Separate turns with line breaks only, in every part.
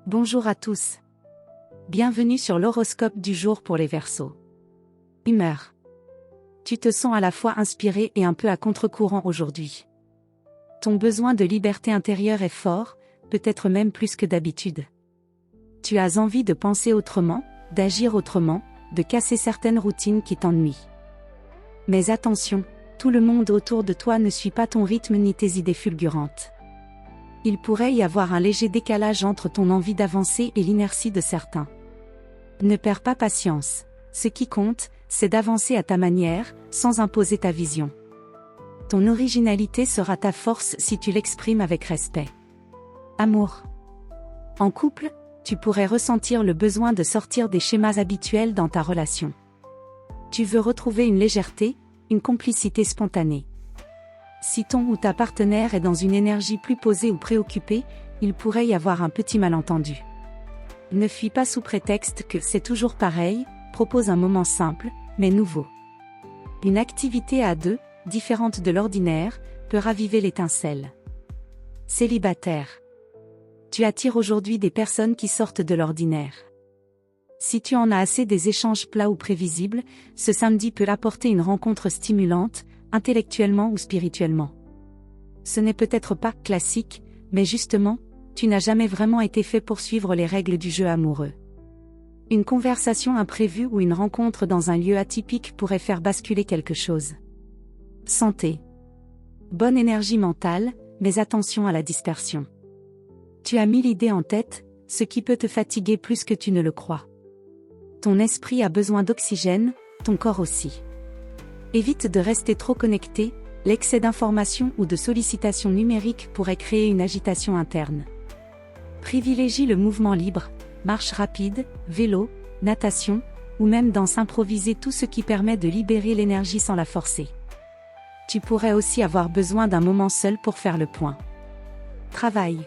Bonjour à tous. Bienvenue sur l'horoscope du jour pour les Verseaux. Humeur. Tu te sens à la fois inspiré et un peu à contre-courant aujourd'hui. Ton besoin de liberté intérieure est fort, peut-être même plus que d'habitude. Tu as envie de penser autrement, d'agir autrement, de casser certaines routines qui t'ennuient. Mais attention, tout le monde autour de toi ne suit pas ton rythme ni tes idées fulgurantes. Il pourrait y avoir un léger décalage entre ton envie d'avancer et l'inertie de certains. Ne perds pas patience. Ce qui compte, c'est d'avancer à ta manière, sans imposer ta vision. Ton originalité sera ta force si tu l'exprimes avec respect. Amour. En couple, tu pourrais ressentir le besoin de sortir des schémas habituels dans ta relation. Tu veux retrouver une légèreté, une complicité spontanée. Si ton ou ta partenaire est dans une énergie plus posée ou préoccupée, il pourrait y avoir un petit malentendu. Ne fuis pas sous prétexte que c'est toujours pareil, propose un moment simple, mais nouveau. Une activité à deux, différente de l'ordinaire, peut raviver l'étincelle. Célibataire. Tu attires aujourd'hui des personnes qui sortent de l'ordinaire. Si tu en as assez des échanges plats ou prévisibles, ce samedi peut apporter une rencontre stimulante, intellectuellement ou spirituellement. Ce n'est peut-être pas classique, mais justement, tu n'as jamais vraiment été fait pour suivre les règles du jeu amoureux. Une conversation imprévue ou une rencontre dans un lieu atypique pourrait faire basculer quelque chose. Santé. Bonne énergie mentale, mais attention à la dispersion. Tu as 1000 idées en tête, ce qui peut te fatiguer plus que tu ne le crois. Ton esprit a besoin d'oxygène, ton corps aussi. Évite de rester trop connecté, l'excès d'informations ou de sollicitations numériques pourrait créer une agitation interne. Privilégie le mouvement libre, marche rapide, vélo, natation, ou même danse improvisée, tout ce qui permet de libérer l'énergie sans la forcer. Tu pourrais aussi avoir besoin d'un moment seul pour faire le point. Travail.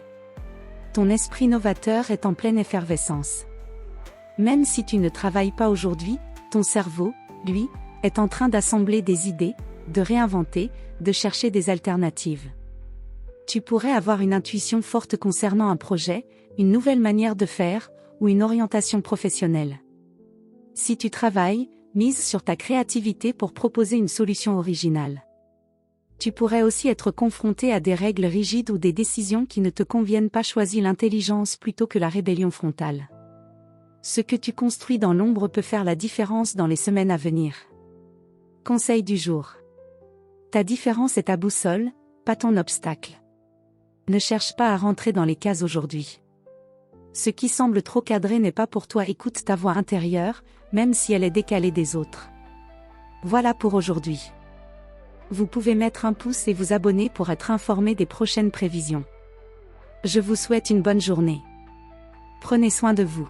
Ton esprit novateur est en pleine effervescence. Même si tu ne travailles pas aujourd'hui, ton cerveau, lui, est en train d'assembler des idées, de réinventer, de chercher des alternatives. Tu pourrais avoir une intuition forte concernant un projet, une nouvelle manière de faire, ou une orientation professionnelle. Si tu travailles, mise sur ta créativité pour proposer une solution originale. Tu pourrais aussi être confronté à des règles rigides ou des décisions qui ne te conviennent pas. Choisis l'intelligence plutôt que la rébellion frontale. Ce que tu construis dans l'ombre peut faire la différence dans les semaines à venir. Conseil du jour. Ta différence est ta boussole, pas ton obstacle. Ne cherche pas à rentrer dans les cases aujourd'hui. Ce qui semble trop cadré n'est pas pour toi. Écoute ta voix intérieure, même si elle est décalée des autres. Voilà pour aujourd'hui. Vous pouvez mettre un pouce et vous abonner pour être informé des prochaines prévisions. Je vous souhaite une bonne journée. Prenez soin de vous.